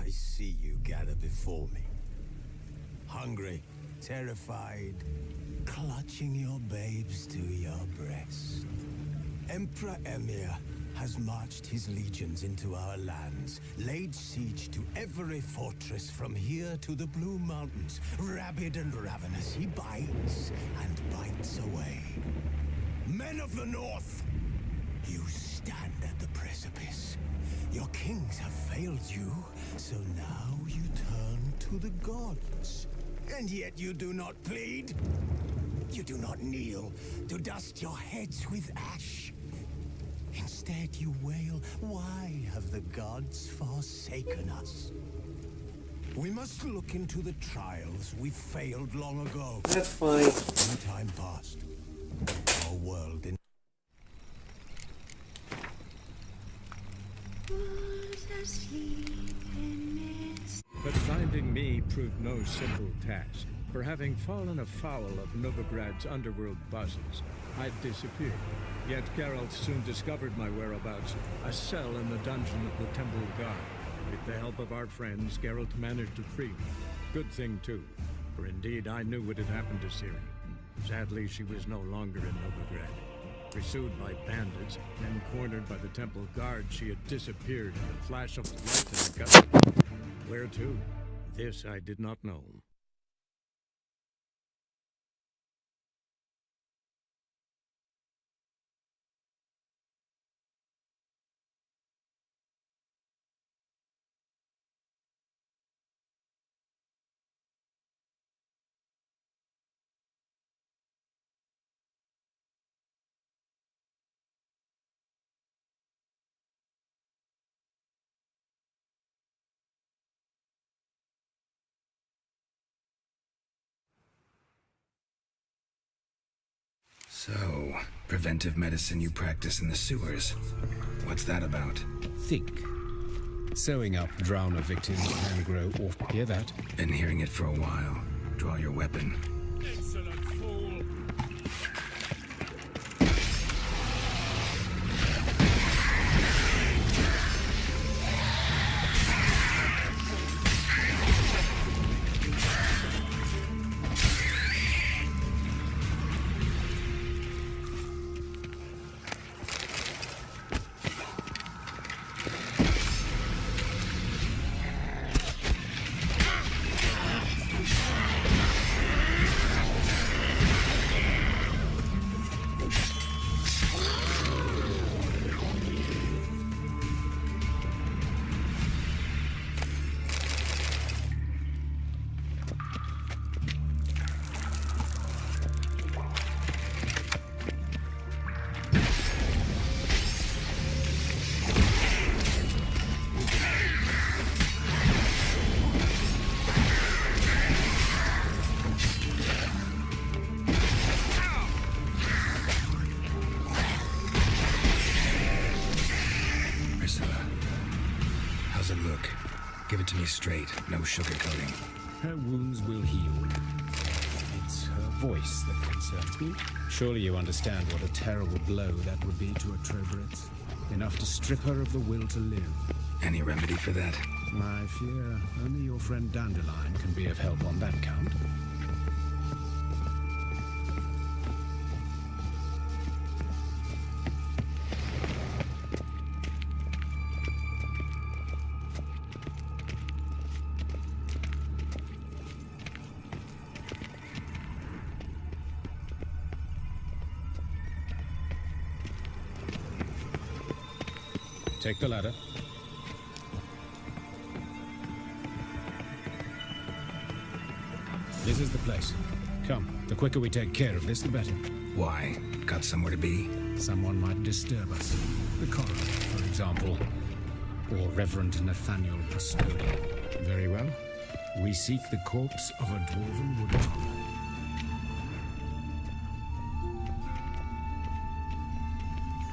I see you gather before me. Hungry, terrified, clutching your babes to your breast. Emperor Emir has marched his legions into our lands, laid siege to every fortress from here to the Blue Mountains. Rabid and ravenous, he bites and bites away. Men of the North, you stand at the precipice. Your kings have failed you, so now you turn to the gods. And yet you do not plead. You do not kneel to dust your heads with ash. Instead you wail, why have the gods forsaken us? We must look into the trials we failed long ago. That's fine. In time past, our world in But finding me proved no simple task. For having fallen afoul of Novigrad's underworld bosses, I'd disappeared. Yet Geralt soon discovered my whereabouts, a cell in the dungeon of the Temple Guard. With the help of our friends, Geralt managed to free me. Good thing too, for indeed I knew what had happened to Ciri. Sadly, she was no longer in Novigrad. Pursued by bandits, then cornered by the Temple Guard, she had disappeared in a flash of light and a gut. Where to? This I did not know. So, preventive medicine you practice in the sewers. What's that about? Think. Sewing up drowner victims can grow off. Hear that? Been hearing it for a while. Draw your weapon. Excellent fool! Give it to me straight, no sugarcoating. Her wounds will heal. It's her voice that concerns me. Surely you understand what a terrible blow that would be to a Trobritz. Enough to strip her of the will to live. Any remedy for that? I fear only your friend Dandelion can be of help on that count. Take the ladder. This is the place. Come, the quicker we take care of this, the better. Why? Got somewhere to be? Someone might disturb us. The coroner, for example. Or Reverend Nathaniel Custodian. Very well. We seek the corpse of a dwarven woodcarver.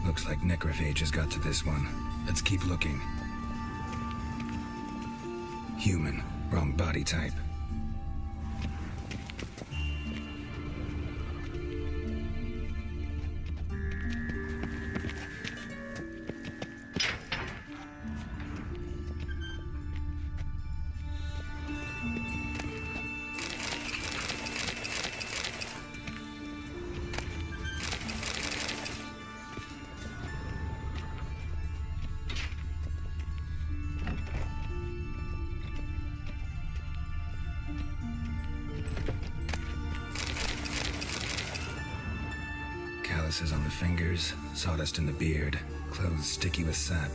Looks like necrophage has got to this one. Let's keep looking. Human, wrong body type. calluses on the fingers, sawdust in the beard, clothes sticky with sap.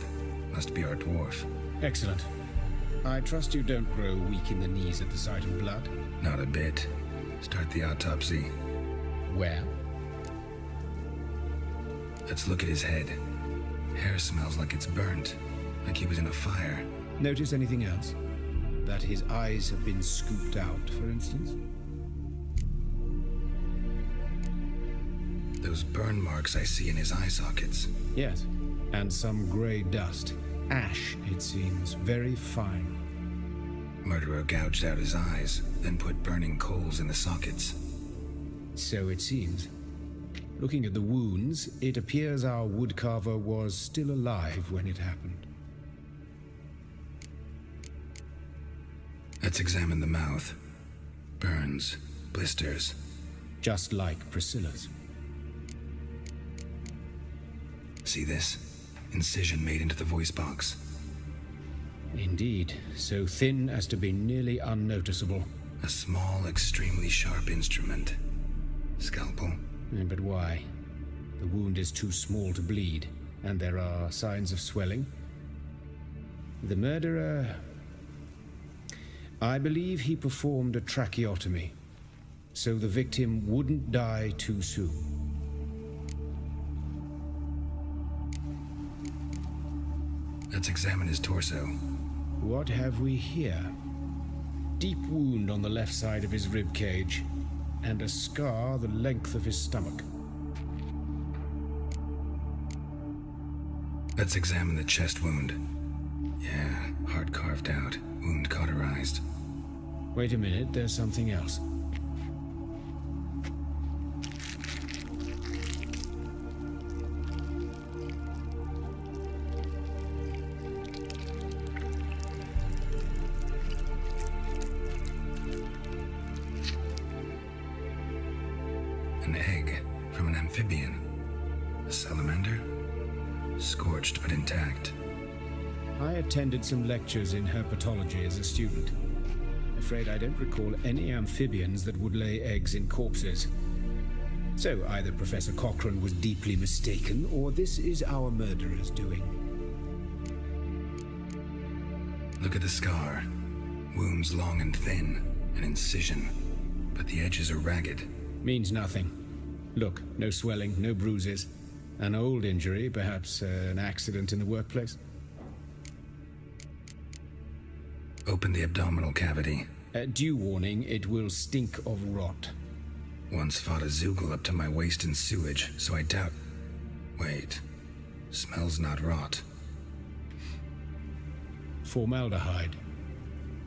Must be our dwarf. Excellent. I trust you don't grow weak in the knees at the sight of blood. Not a bit. Start the autopsy. Where? Let's look at his head. Hair smells like it's burnt, like he was in a fire. Notice anything else? That his eyes have been scooped out, for instance? Those burn marks I see in his eye sockets. Yes, and some grey dust. Ash, it seems, very fine. Murderer gouged out his eyes, then put burning coals in the sockets. So it seems. Looking at the wounds, it appears our woodcarver was still alive when it happened. Let's examine the mouth. Burns, blisters. Just like Priscilla's. See this? Incision made into the voice box. Indeed, so thin as to be nearly unnoticeable. A small, extremely sharp instrument. Scalpel. But why? The wound is too small to bleed, and there are signs of swelling. The murderer... I believe he performed a tracheotomy, so the victim wouldn't die too soon. Let's examine his torso. What have we here? Deep wound on the left side of his rib cage, and a scar the length of his stomach. Let's examine the chest wound. Yeah, heart carved out, wound cauterized. Wait a minute, there's something else. An egg from an amphibian. A salamander? Scorched but intact. I attended some lectures in herpetology as a student. Afraid I don't recall any amphibians that would lay eggs in corpses. So either Professor Cochrane was deeply mistaken, or this is our murderer's doing. Look at the scar. Wounds long and thin, an incision, but the edges are ragged. Means nothing. Look, no swelling, no bruises. An old injury, perhaps an accident in the workplace. Open the abdominal cavity. Due warning, it will stink of rot. Once fought a Zoogle up to my waist in sewage, so I doubt... Wait. Smells not rot. Formaldehyde.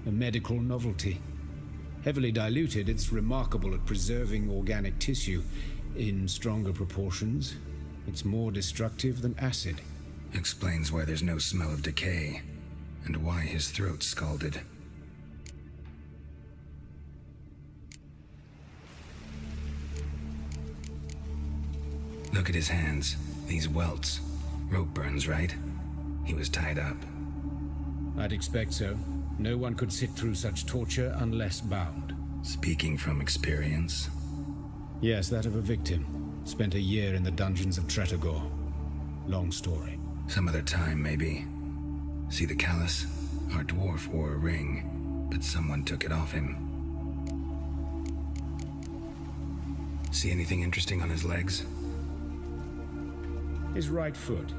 A medical novelty. Heavily diluted, it's remarkable at preserving organic tissue. In stronger proportions, it's more destructive than acid. Explains why there's no smell of decay, and why his throat's scalded. Look at his hands. These welts. Rope burns, right? He was tied up. I'd expect so. No one could sit through such torture unless bound. Speaking from experience. Yes, that of a victim. Spent a year in the dungeons of Tretogor. Long story. Some other time, maybe. See the callus? Our dwarf wore a ring, but someone took it off him. See anything interesting on his legs? His right foot.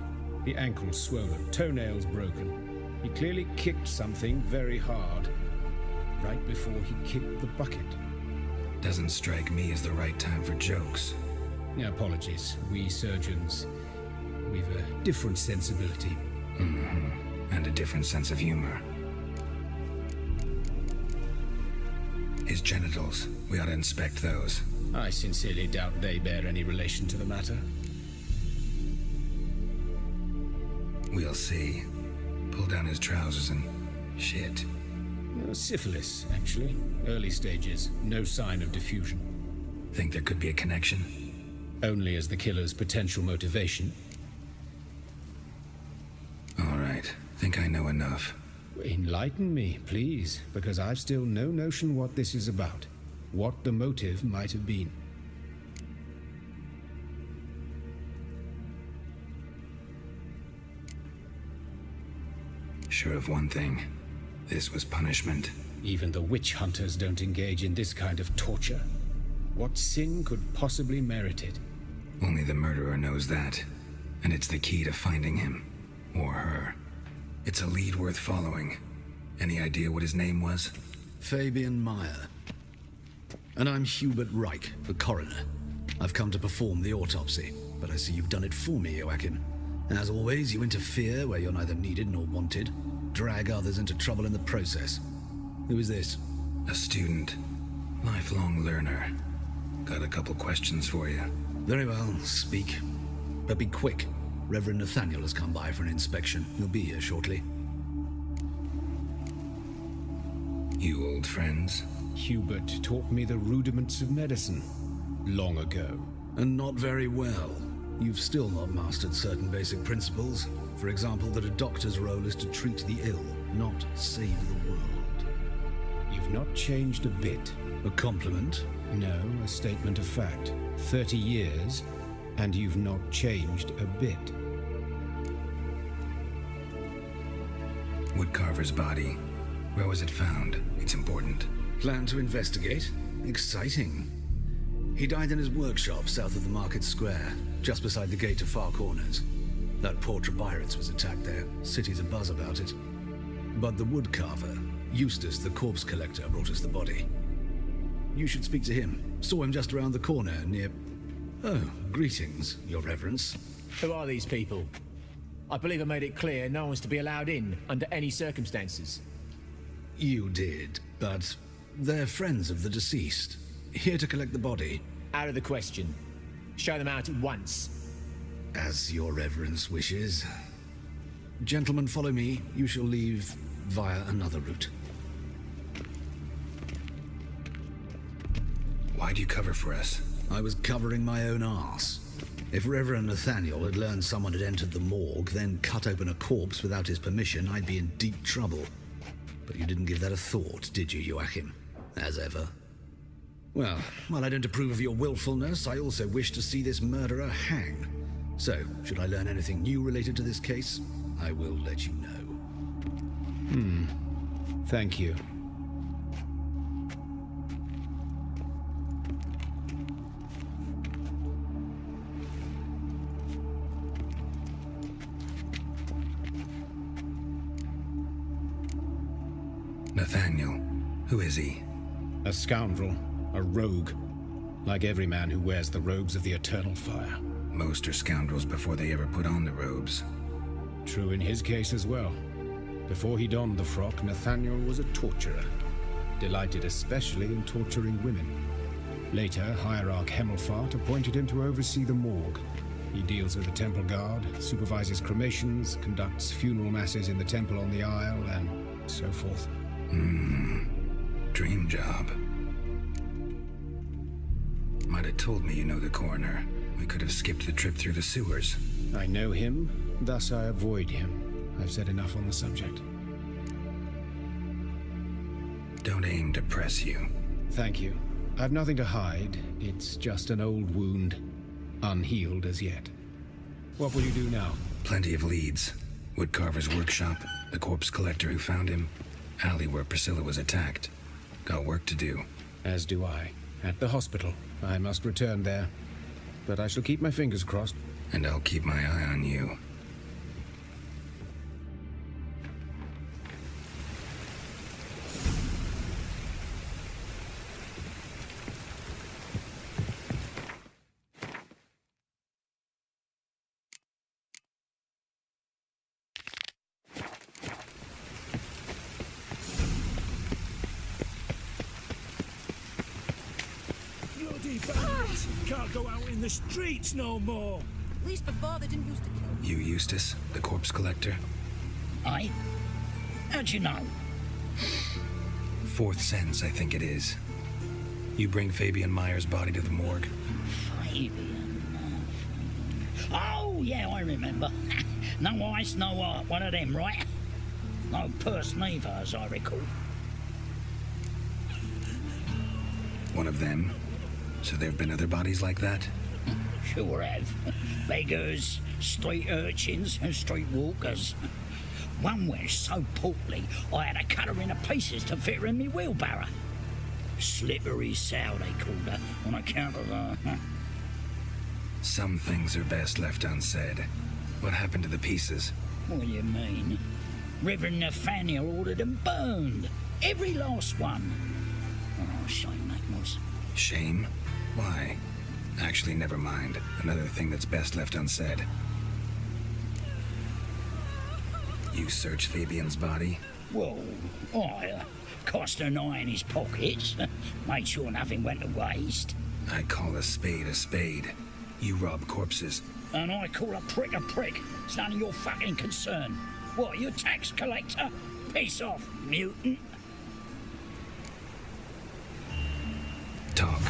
The ankle swollen, toenails broken. He clearly kicked something very hard. Right before he kicked the bucket. Doesn't strike me as the right time for jokes. Apologies. We surgeons, we've a different sensibility. And a different sense of humor. His genitals, we ought to inspect those. I sincerely doubt they bear any relation to the matter. We'll see. Pull down his trousers and... shit. Syphilis, actually. Early stages. No sign of diffusion. Think there could be a connection? Only as the killer's potential motivation. All right. Think I know enough. Enlighten me, please, because I've still no notion what this is about. What the motive might have been. Sure of one thing. This was punishment. Even the witch hunters don't engage in this kind of torture. What sin could possibly merit it? Only the murderer knows that. And it's the key to finding him. Or her. It's a lead worth following. Any idea what his name was? Fabian Meyer. And I'm Hubert Reich, the coroner. I've come to perform the autopsy, but I see you've done it for me, Joachim. As always, you interfere where you're neither needed nor wanted. Drag others into trouble in the process. Who is this? A student. Lifelong learner. Got a couple questions for you. Very well, speak. But be quick. Reverend Nathaniel has come by for an inspection. He'll be here shortly. You old friends? Hubert taught me the rudiments of medicine long ago. And not very well. You've still not mastered certain basic principles. For example, that a doctor's role is to treat the ill, not save the world. You've not changed a bit. A compliment? No, a statement of fact. 30 years, and you've not changed a bit. Woodcarver's body. Where was it found? It's important. Plan to investigate? Exciting. He died in his workshop south of the Market Square, just beside the gate to Far Corners. That poor Trebirates was attacked there. City's abuzz about it. But the woodcarver, Eustace the corpse collector, brought us the body. You should speak to him. Saw him just around the corner near... Oh, greetings, Your Reverence. Who are these people? I believe I made it clear no one's to be allowed in under any circumstances. You did, but they're friends of the deceased. Here to collect the body. Out of the question. Show them out at once. As Your Reverence wishes. Gentlemen, follow me. You shall leave via another route. Why'd you cover for us? I was covering my own arse. If Reverend Nathaniel had learned someone had entered the morgue, then cut open a corpse without his permission, I'd be in deep trouble. But you didn't give that a thought, did you, Joachim? As ever. Well, while I don't approve of your willfulness, I also wish to see this murderer hang. So, should I learn anything new related to this case, I will let you know. Thank you. Nathaniel. Who is he? A scoundrel. A rogue. Like every man who wears the robes of the Eternal Fire. Most are scoundrels before they ever put on the robes. True in his case as well. Before he donned the frock, Nathaniel was a torturer. Delighted especially in torturing women. Later, Hierarch Hemmelfart appointed him to oversee the morgue. He deals with the temple guard, supervises cremations, conducts funeral masses in the temple on the Isle, and so forth. Dream job. Might have told me you know the coroner. We could have skipped the trip through the sewers. I know him, thus I avoid him. I've said enough on the subject. Don't aim to press you. Thank you. I've nothing to hide. It's just an old wound, unhealed as yet. What will you do now? Plenty of leads. Woodcarver's workshop, the corpse collector who found him, alley where Priscilla was attacked. Got work to do. As do I. At the hospital. I must return there. But I shall keep my fingers crossed. And I'll keep my eye on you. Bloody bandits! Can't go out in the streets no more! At least before they didn't used to kill. You Eustace, the corpse collector? Aye? How'd you know? Fourth sense, I think it is. You bring Fabian Meyer's body to the morgue. Fabian. Oh, yeah, I remember. No ice, no art. One of them, right? No purse neither, as I recall. One of them? So there have been other bodies like that? Sure have. Beggars, street urchins, and street walkers. One was so portly, I had to cut her into pieces to fit her in me wheelbarrow. Slippery sow, they called her, on account of her. Some things are best left unsaid. What happened to the pieces? What do you mean? Reverend Nathaniel ordered them burned. Every last one. Oh, shame that was. Shame? Why? Actually, never mind. Another thing that's best left unsaid. You searched Fabian's body? Well, I cast an eye in his pockets. Made sure nothing went to waste. I call a spade a spade. You rob corpses. And I call a prick a prick. It's none of your fucking concern. What, you tax collector? Piss off, mutant. Talk.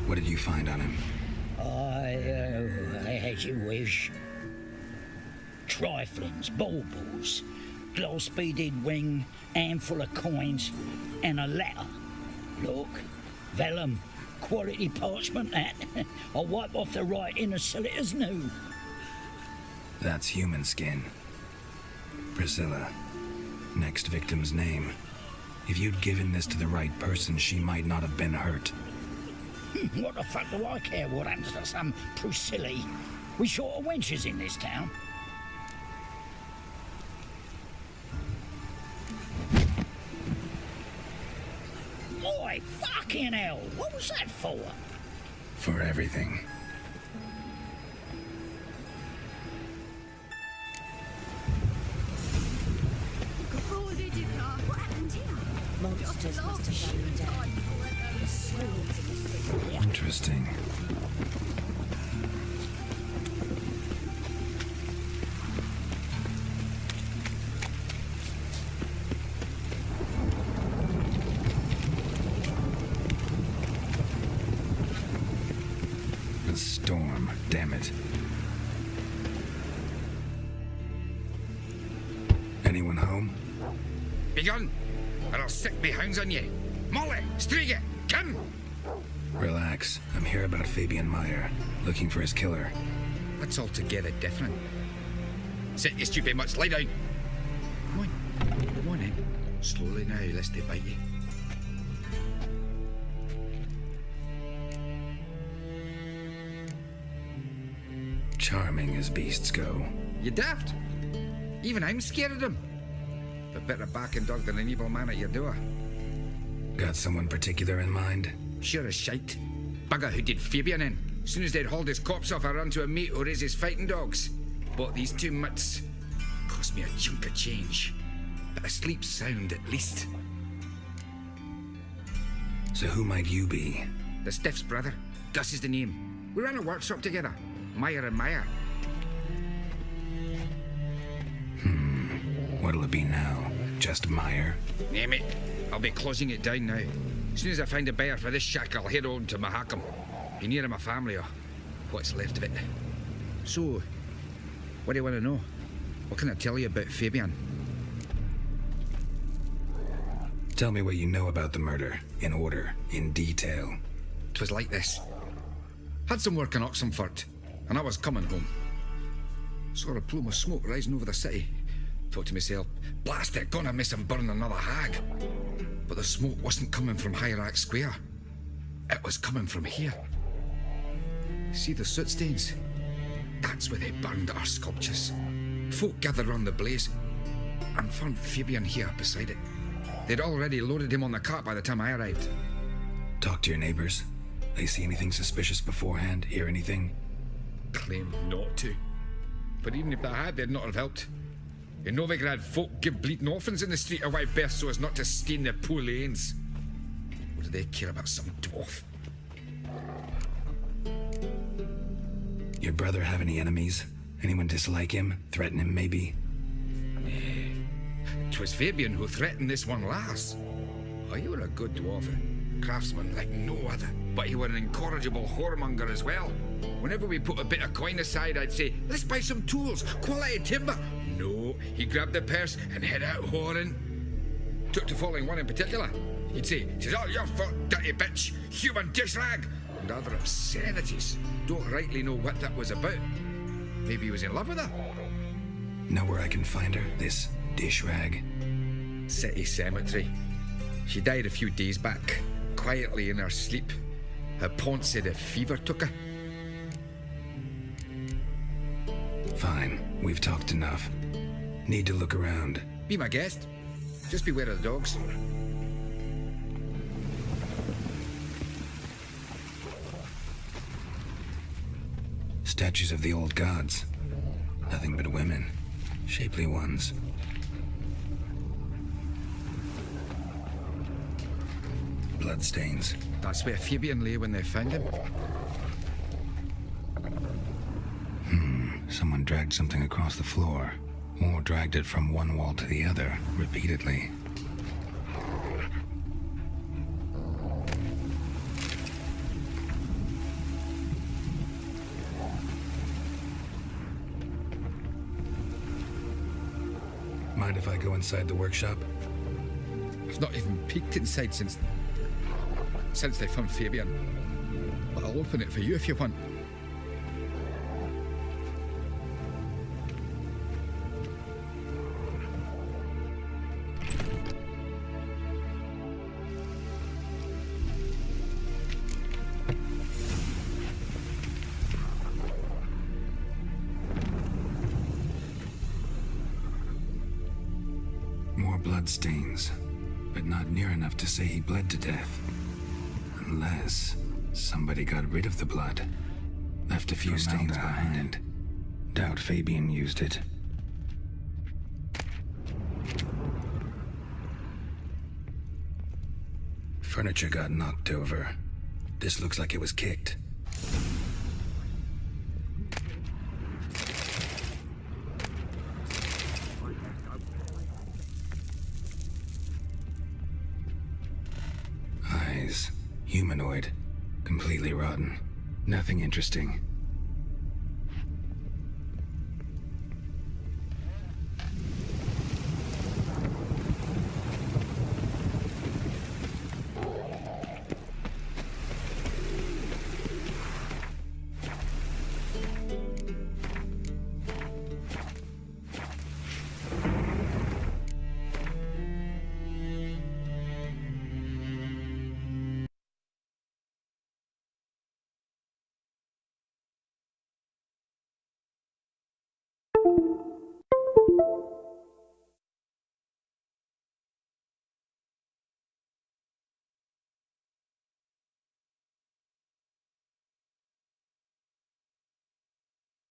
What did you find on him? As you wish. Triflings, baubles, glass-beaded ring, handful of coins, and a letter. Look, vellum, quality parchment that. I'll wipe off the writing and sell it as new. That's human skin. Priscilla. Next victim's name. If you'd given this to the right person, she might not have been hurt. What the fuck do I care what happens to some Priscilla? We short of wenches in this town. Oi, fucking hell! What was that for? For everything. What happened here? Monsters must have run down. Interesting. A storm, damn it. Anyone home? Begone, or I'll sick me hounds on you. Molly, Striga, come! Relax. I'm here about Fabian Meyer, looking for his killer. That's altogether different. Sit, you stupid mutts, lie down. Come on then. Slowly now, lest they bite you. Charming as beasts go. You daft? Even I'm scared of them. But better back and dog than an evil man at your door. Got someone particular in mind? Sure as shite. Bugger who did Fabian in. As soon as they'd hauled his corpse off, I run to a mate who raises fighting dogs. Bought these 2 mutts. Cost me a chunk of change. But I sleep sound at least. So who might you be? The Stiff's brother. Gus is the name. We ran a workshop together. Meyer and Meyer. What'll it be now? Just Meyer? Name it. I'll be closing it down now. As soon as I find a buyer for this shack, I'll head on to Mahakam. Be near my family, or what's left of it. So, what do you want to know? What can I tell you about Fabian? Tell me what you know about the murder, in order, in detail. 'Twas like this. Had some work in Oxenfurt, and I was coming home. Saw a plume of smoke rising over the city. Thought to myself, blast it, gonna miss him burn another hag. But the smoke wasn't coming from Hierarch Square. It was coming from here. See the soot stains? That's where they burned our sculptures. Folk gathered round the blaze and found Fabian here beside it. They'd already loaded him on the cart by the time I arrived. Talk to your neighbors. They see anything suspicious beforehand? Hear anything? Claimed not to. But even if they had, they'd not have helped. In Novigrad, folk give bleeding orphans in the street a wide berth so as not to stain their poor lanes. What do they care about some dwarf? Your brother have any enemies? Anyone dislike him? Threaten him, maybe? 'Twas Fabian who threatened this one last. Oh, you were a good dwarf, craftsman like no other. But you were an incorrigible whoremonger as well. Whenever we put a bit of coin aside, I'd say, let's buy some tools, quality timber. No, he grabbed the purse and head out whoring. Took to following one in particular. He'd say, "'Tis all your fault, dirty bitch, human dish rag," and other obscenities. Don't rightly know what that was about. Maybe he was in love with her? Know where I can find her? This dish rag? City cemetery. She died a few days back, quietly in her sleep. Her pont said a fever took her. Fine, we've talked enough. Need to look around. Be my guest. Just beware of the dogs. Statues of the old gods. Nothing but women. Shapely ones. Bloodstains. That's where Fabian lay when they found him. Someone dragged something across the floor. Or dragged it from one wall to the other, repeatedly. Mind if I go inside the workshop? I've not even peeked inside since they found Fabian. But I'll open it for you if you want. More bloodstains, but not near enough to say he bled to death. Unless somebody got rid of the blood. Left a few stains behind. Doubt Fabian used it. Furniture got knocked over. This looks like it was kicked. Eyes. Humanoid. Completely rotten. Nothing interesting.